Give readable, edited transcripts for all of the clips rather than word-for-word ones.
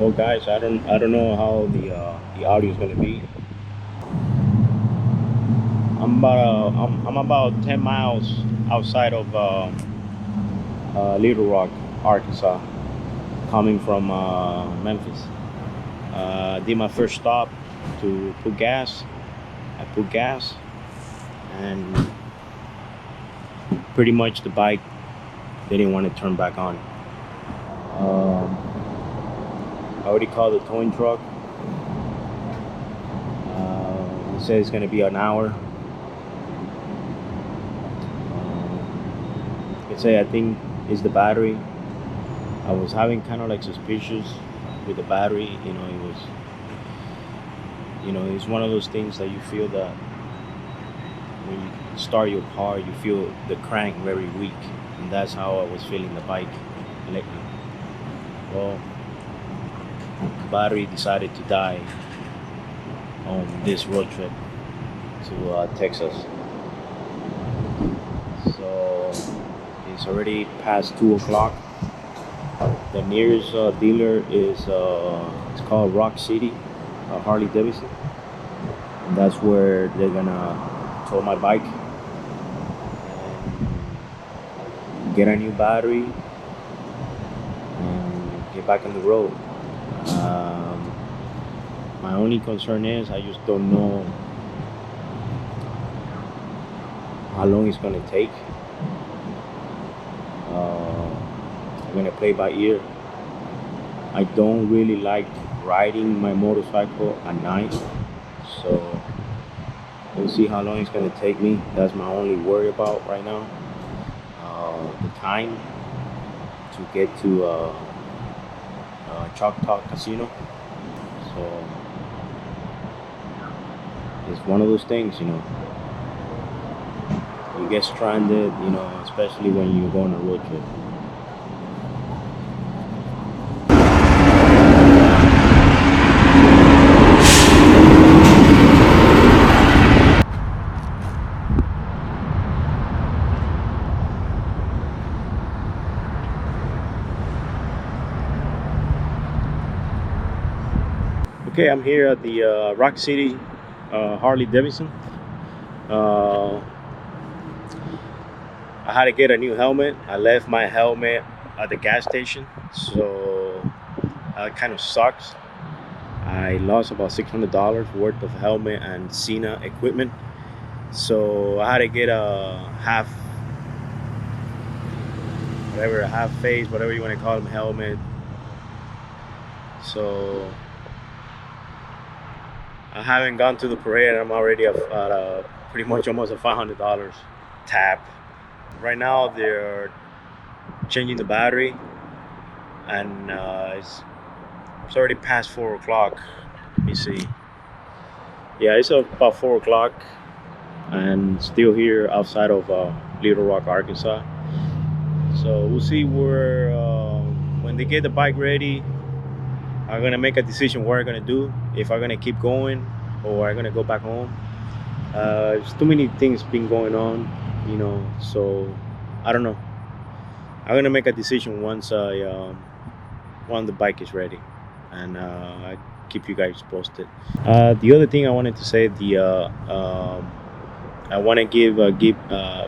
Well, guys, I don't know how the audio is gonna be. I'm about 10 miles outside of Little Rock, Arkansas, coming from Memphis. Did my first stop to put gas. I put gas, and pretty much the bike didn't want to turn back on. I already called the towing truck. It said it's gonna be an hour. It say I think it's the battery. I was having kind of like suspicious with the battery. It's one of those things that you feel that when you start your car, you feel the crank very weak, and that's how I was feeling the bike lately. Well, the battery decided to die on this road trip to Texas. So it's already past 2 o'clock. The nearest dealer is it's called Rock City, Harley Davidson. And that's where they're gonna tow my bike and get a new battery and get back on the road. My only concern is I just don't know how long it's gonna take. I'm gonna play by ear. I don't really like riding my motorcycle at night, so we'll see how long it's gonna take me. That's my only worry about right now. The time to get to Choctaw Casino. So it's one of those things, you get stranded, especially when you go on a road trip. Okay, I'm here at the Rock City Harley Davidson. I had to get a new helmet. I left my helmet at the gas station, so it kind of sucks. I lost about $600 worth of helmet and Cena equipment, so I had to get a half face, whatever you want to call them, helmet. So I haven't gone to the parade, and I'm already at pretty much almost a $500 tab. Right now they're changing the battery, and it's already past 4 o'clock. Let me see. Yeah, it's about 4 o'clock, and still here outside of Little Rock, Arkansas. So we'll see where when they get the bike ready, I'm gonna make a decision what I'm gonna do, if I'm gonna keep going or I'm gonna go back home. There's too many things been going on, so I don't know. I'm gonna make a decision once the bike is ready, and I keep you guys posted. The other thing I wanted to say, I want to give a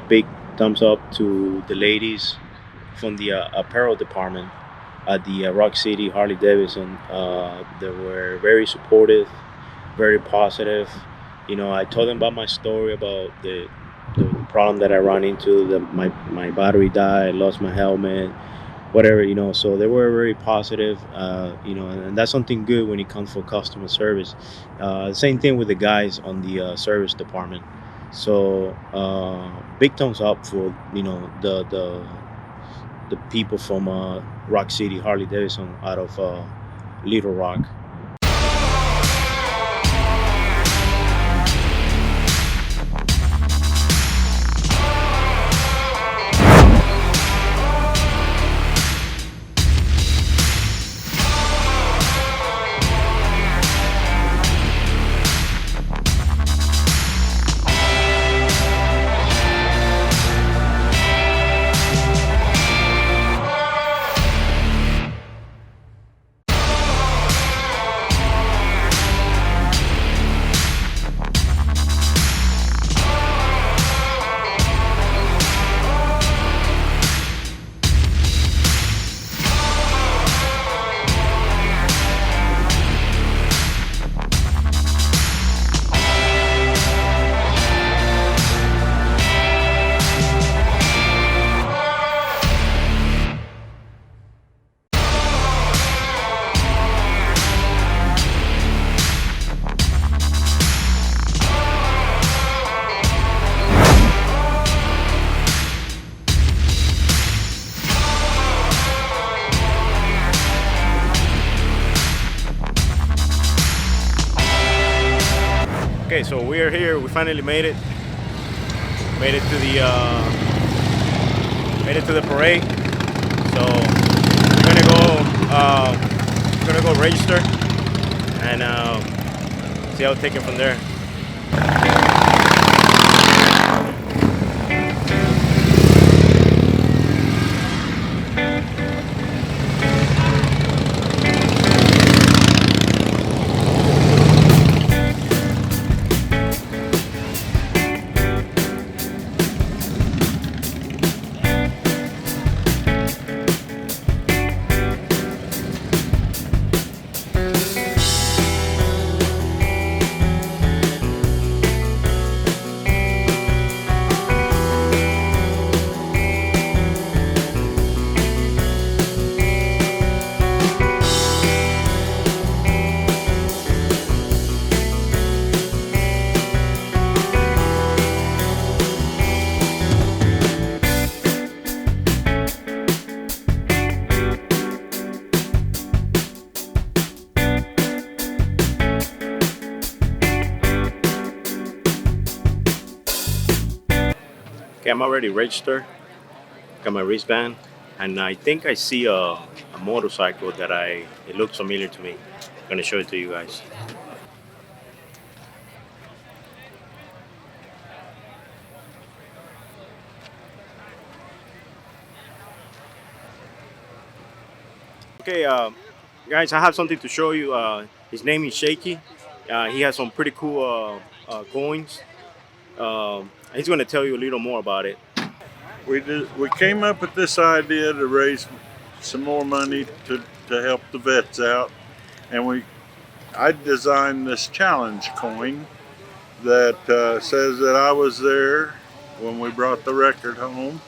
big thumbs up to the ladies from the apparel department at the Rock City Harley Davidson. They were very supportive, very positive. I told them about my story about the problem that I ran into. My battery died, I lost my helmet, whatever. So they were very positive. And that's something good when it comes for customer service. Same thing with the guys on the service department. So big thumbs up for the people from Rock City Harley Davidson out of Little Rock. so we're here. We finally made it. Made it to the parade. So we're gonna go register and see how to take it from there. Okay, I'm already registered. Got my wristband, and I think I see a motorcycle that it looks familiar to me. I'm gonna show it to you guys. Okay, guys, I have something to show you. His name is Shaky. He has some pretty cool coins. He's gonna tell you a little more about it. We came up with this idea to raise some more money to help the vets out, and I designed this challenge coin that says that I was there when we brought the record home,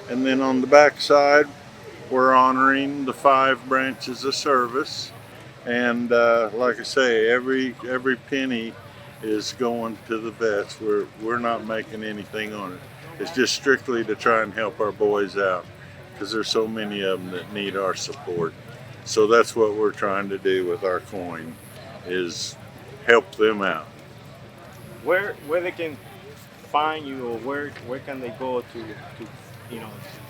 and then on the back side we're honoring the 5 branches of service, and like I say, every penny is going to the vets. We're not making anything on it. It's just strictly to try and help our boys out, because there's so many of them that need our support. So that's what we're trying to do with our coin, is help them out. Where they can find you, or where can they go to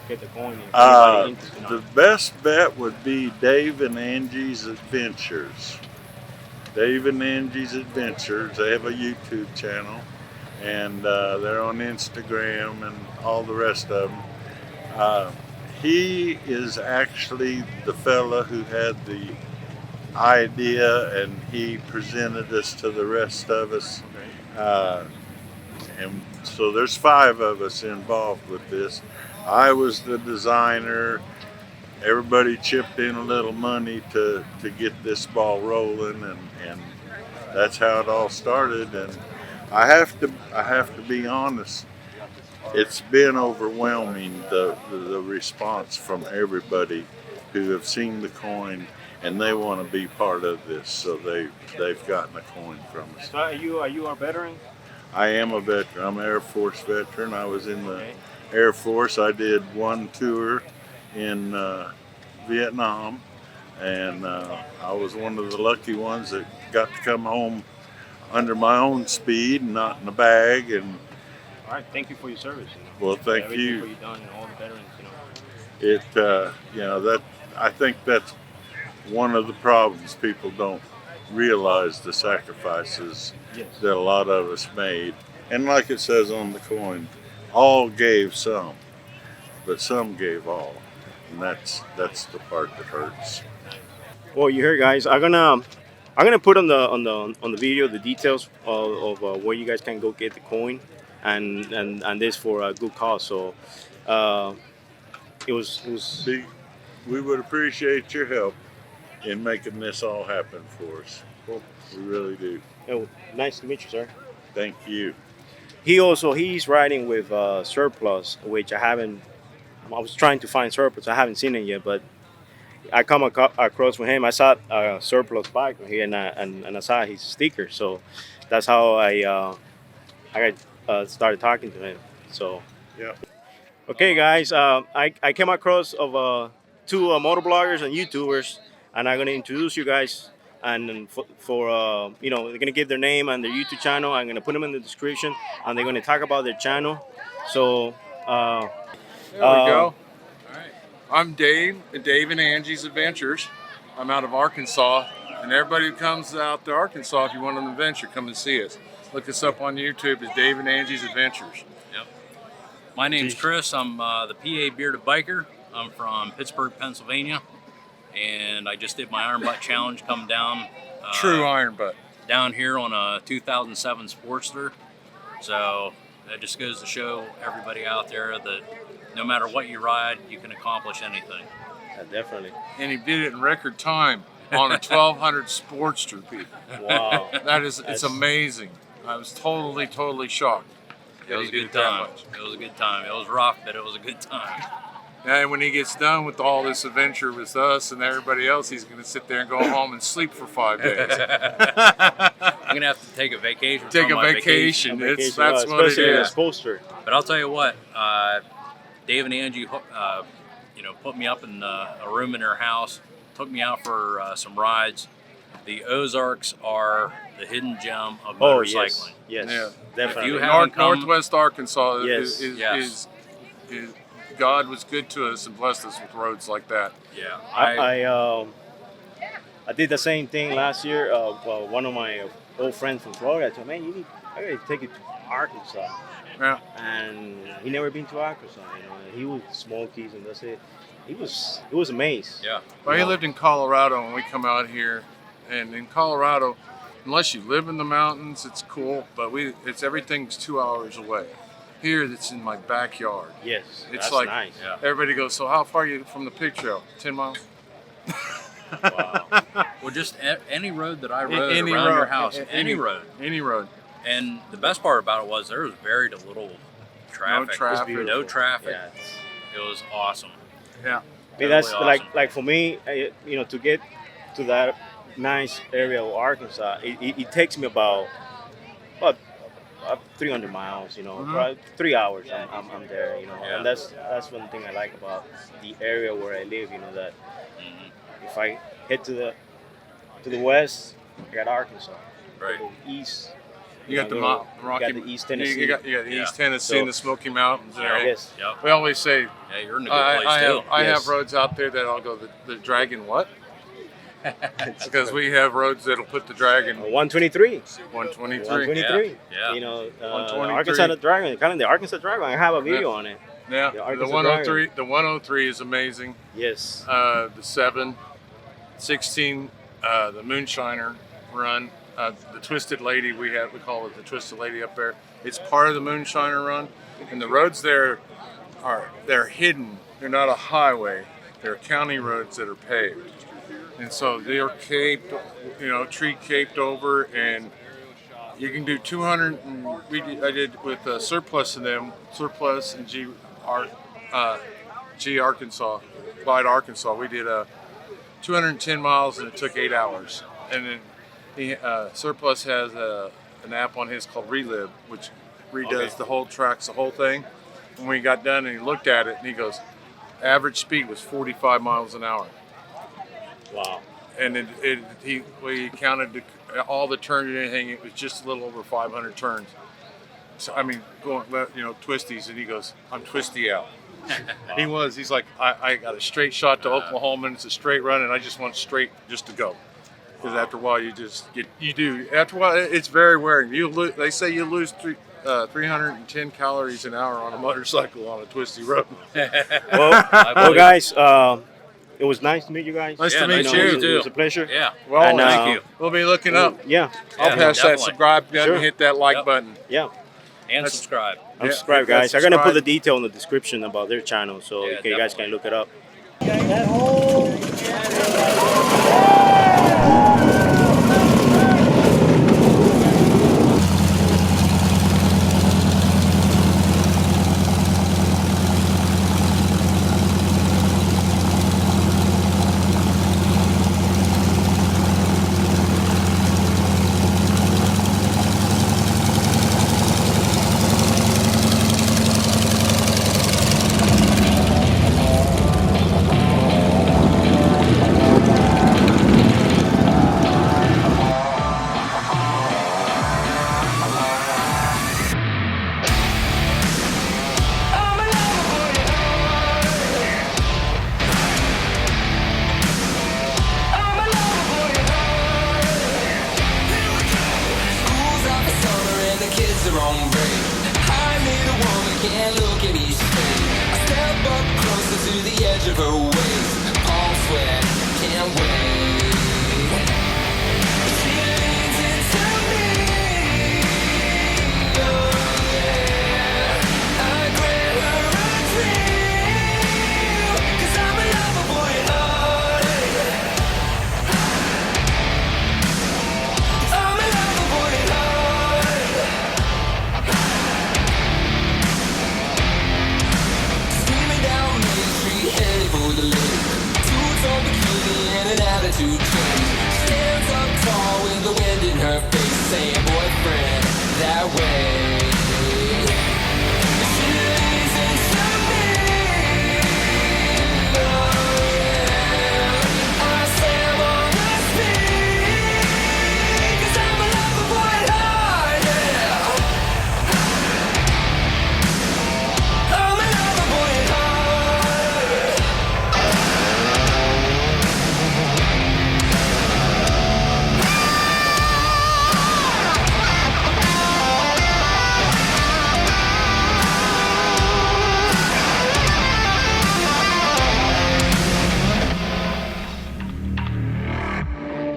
get the coin? The best bet would be Dave and Angie's Adventures. Dave and Angie's Adventures. They have a YouTube channel, and they're on Instagram and all the rest of them. He is actually the fella who had the idea, and he presented us to the rest of us. And so there's 5 of us involved with this. I was the designer. Everybody chipped in a little money to get this ball rolling, and that's how it all started. And I have to be honest, it's been overwhelming, the response from everybody who have seen the coin, and they want to be part of this, so they've gotten a coin from us. So are you a veteran? I am a veteran. I'm an Air Force veteran. I was in the Air Force. I did 1 tour in Vietnam, and I was one of the lucky ones that got to come home under my own speed, not in a bag. And all right, thank you for your service. Well, thank everything you. For you done, and all the veterans. That I think that's one of the problems. People don't realize the sacrifices that a lot of us made. And like it says on the coin, all gave some, but some gave all, and that's the part that hurts. Well, you heard, guys. I'm gonna put on the video the details of where you guys can go get the coin, and this for a good cause. So it was. We would appreciate your help in making this all happen for us. Cool. We really do. Oh, nice to meet you, sir. Thank you. He's riding with Surpluzz, which I was trying to find Surpluzz. I haven't seen it yet, but I come across with him. I saw a Surpluzz bike here, and I saw his sticker. So that's how I started talking to him. So yeah. Okay, guys. I came across of 2 motovloggers and YouTubers, and I'm gonna introduce you guys and for you know, they're gonna give their name and their YouTube channel. I'm gonna put them in the description, and they're gonna talk about their channel. So there we go. All right. I'm Dave and Angie's Adventures. I'm out of Arkansas, and everybody who comes out to Arkansas, if you want an adventure, come and see us. Look us up on YouTube as Dave and Angie's Adventures. Yep. My name's Chris. I'm the PA Bearded Biker. I'm from Pittsburgh, Pennsylvania, and I just did my Iron Butt Challenge coming down. True Iron Butt. Down here on a 2007 Sportster. So that just goes to show everybody out there that no matter what you ride, you can accomplish anything. yeah, definitely. And he did it in record time on a 1200 Sportster, people. Wow. It's amazing. I was totally shocked. It was a good time. It was a good time. It was rough, but it was a good time. And when he gets done with all this adventure with us and everybody else, he's going to sit there and go home and sleep for 5 days. I'm going to have to take a vacation. Take from a my vacation. That's especially what it is. Poster. But I'll tell you what, Dave and Angie, you know, put me up in a room in their house, took me out for some rides. The Ozarks are the hidden gem of motorcycling. Yes, Yeah. definitely. If you have- Northwest Arkansas Yes. is God was good to us and blessed us with roads like that. Yeah, I did the same thing last year. Well, one of my old friends from Florida told me, I gotta take you to Arkansas. Yeah. And he never been to Arkansas. You know, he was Smokies and that's it. It was amazed. yeah. Well, he lived in Colorado when we come out here, and in Colorado, unless you live in the mountains, it's cool. But everything's 2 hours away. Here, it's in my backyard. Yes, It's that's like nice. Yeah. everybody goes. So how far are you from the pig trail? 10 miles. Wow. Well, just any road that I rode Any around road, your house, any road. Any road. And the best part about it was there was very little traffic. No traffic. No traffic. Yeah, It was awesome. Yeah. I mean, that's Totally awesome. like for me, you know, to get to that nice area of Arkansas, it takes me about 300 miles. You know, Mhm. probably 3 hours. I'm there. You know, Yeah. and that's one thing I like about the area where I live. You know, that Mhm. if I head to the west, I got Arkansas. Right. To the east, You got the Rocky. you got the East Tennessee. You got the Yeah. East Tennessee So- and the Smoky Mountains and everything. Yes. Yep. We always say Yeah, you're in a good place I too. have Yes. roads out there that I'll go the dragon what? Because we have roads that'll put the dragon 123. 123. 123. Yeah. You know, 123. Arkansas Dragon, kind of the Arkansas Dragon. I have a video on it. Yeah, The the Arkansas 103. The 103 is amazing. Yes. The 7, 16, the Moonshiner run. The Twisted Lady we call it the Twisted Lady up there. It's part of the Moonshiner run, and the roads there they're hidden. They're not a highway. They're county roads that are paved, and so they're caped, tree caped over, and you can do 200. I did with Surpluzz and them, Surpluzz and G Arkansas, Clyde, Arkansas. We did 210 miles and it took 8 hours, and then Surpluzz has an app on his called Relive, which redoes the whole tracks, the whole thing. When we got done and he looked at it and he goes, average speed was 45 miles an hour. Wow. And we counted all the turns and everything. It was just a little over 500 turns. So I mean, twisties, and he goes, "I'm twisty out." He's like, I got a straight shot to Oklahoma, and it's a straight run, and I just want straight just to go. Because after a while, after a while, it's very wearing. They say you lose 310 calories an hour on a motorcycle on a twisty road. Well, guys, it was nice to meet you guys. Nice to meet meet you. you. It was a pleasure. Yeah. Well, And, thank you. We'll be looking up. Yeah. I'll pass that definitely. subscribe button Sure. and hit that like Yep. button. Yeah. And That's- subscribe. I'm Yeah, subscribed, yeah, guys. I'm gonna put the subscribe. detail in the description about their channel, so Yeah, you guys definitely. can look it up. don't break. Hi, little woman, can't look at me straight. I step up closer to the edge of her waist. Palm sweat, can't wait. She leans into me. Oh yeah. I grant her a dream. 'Cause I'm a lover boy at heart. I'm a lover boy at heart. Steaming down Main Street, headed for the lake. Two-tone bikini and an attitude change. Stands up tall with the wind in her face, saying, boyfriend, that way. She leans into me. Oh yeah. I slam on the speed. 'Cause I'm a lover boy at heart, yeah. I'm a lover boy at heart.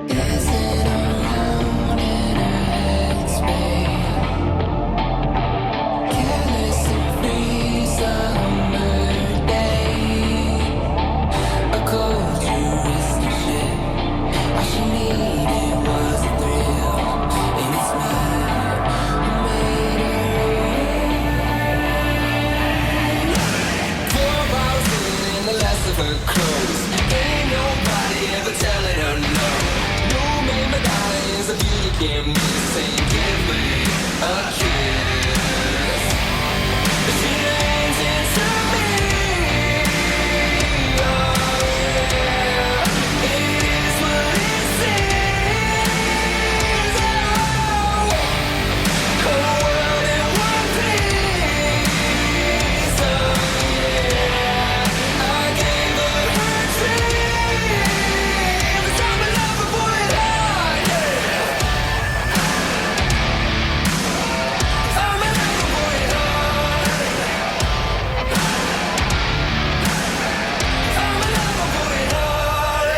Dancing around in her headspace. Careless and free summer day. A cold touristic ship. All she needed was a thrill. And it's mine who made her. 4 bottles in and the last of her clothes. Ain't nobody ever telling her no. No man Madonna is a beauty can't miss. Saying give me a kiss. She leans into me. Oh yeah. It is what it seems. Oh, a world in one piece. Oh yeah. I gave her her dream. 'Cause I'm a lover boy at heart, yeah. I'm a lover boy at heart. I'm a lover boy at heart.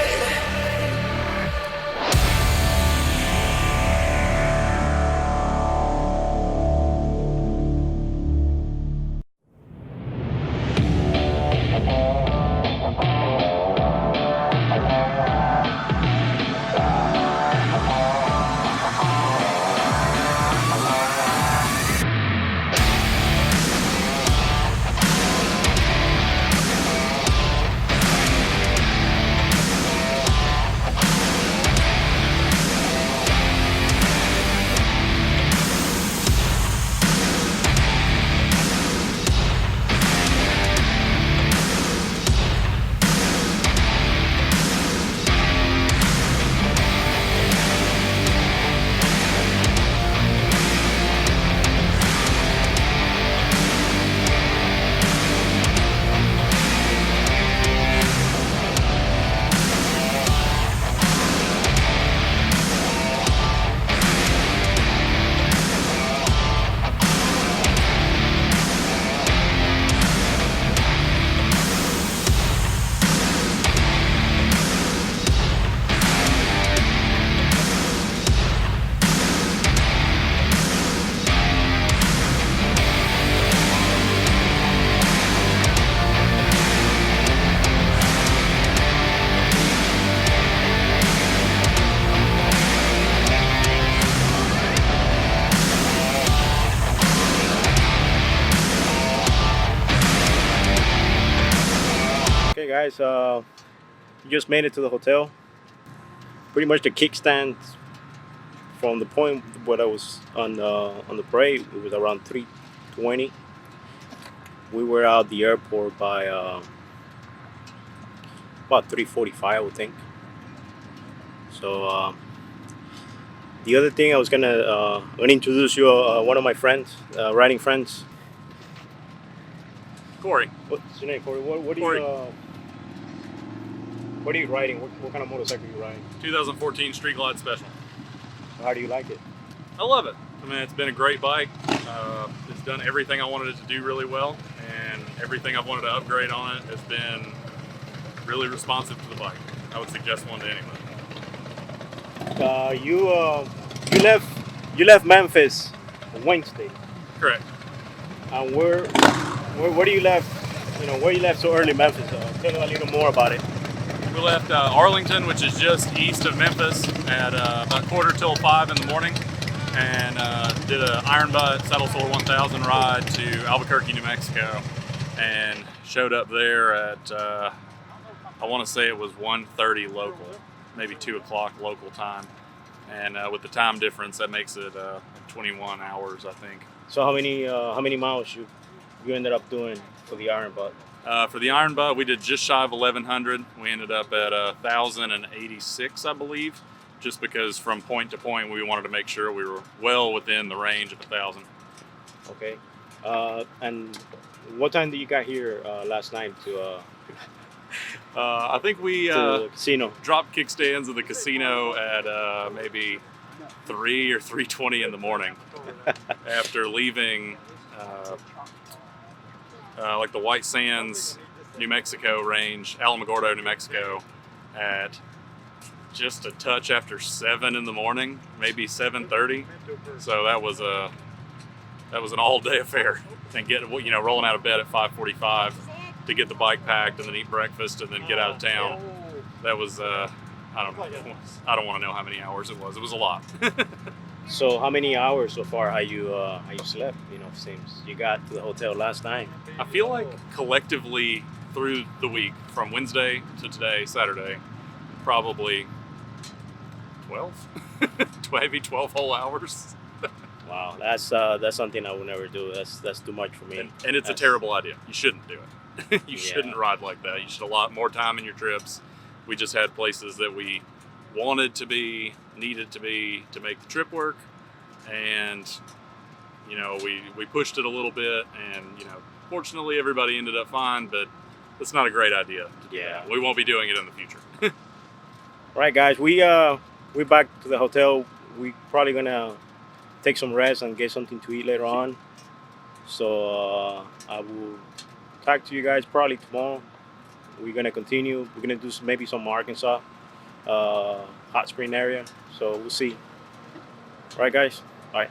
Okay, guys, just made it to the hotel. Pretty much the kickstand from the point where I was on the parade, it was around 3:20. We were out the airport by about 3:45, I would think. So the other thing I was gonna introduce you one of my friends, riding friends. Corey. What's your name, Corey? What Corey. What are you riding? What kind of motorcycle are you riding? 2014 Street Glide Special. How do you like it? I love it. I mean, it's been a great bike. It's done everything I wanted it to do really well, and everything I've wanted to upgrade on it has been really responsive to the bike. I would suggest one to anyone. You left Memphis Wednesday, Correct. and where do you left? You know, where you left so early, Memphis? Tell me a little more about it. We left Arlington, which is just east of Memphis, at about 4:45 in the morning, and did an Iron Butt Saddle Sore 1000 ride to Albuquerque, New Mexico, and showed up there at I want to say it was 1:30 local, maybe 2 o'clock local time, and with the time difference, that makes it 21 hours, I think. So how many miles you ended up doing for the Iron Butt? For the Iron Butt, we did just shy of 1,100. We ended up at 1,086, I believe, just because from point to point we wanted to make sure we were well within the range of 1,000. Okay. And what time did you got here last night to I think we the casino? dropped kickstands at the casino at maybe 3 or 3:20 in the morning after leaving like the White Sands, New Mexico range, Alamogordo, New Mexico, at just a touch after 7 in the morning, maybe 7:30. So that was an all-day affair, and rolling out of bed at 5:45 to get the bike packed and then eat breakfast and then get out of town. That was I don't want to know how many hours it was. It was a lot. So how many hours so far have you slept? You know, since you got to the hotel last night. I feel like collectively through the week, from Wednesday to today, Saturday, probably 12, maybe 12 whole hours. Wow, that's something I would never do. That's too much for me. And it's a terrible idea. You shouldn't do it. You shouldn't ride like that. You should allot more time in your trips. We just had places that we wanted to be, needed to be, to make the trip work, and we pushed it a little bit, and fortunately everybody ended up fine, but it's not a great idea to do that. We won't be doing it in the future. All right, guys, we're back to the hotel. We probably gonna take some rest and get something to eat later on, so I will talk to you guys probably tomorrow. We're gonna continue. We're gonna do maybe some Arkansas hot spring area, so we'll see. All right, guys. All right.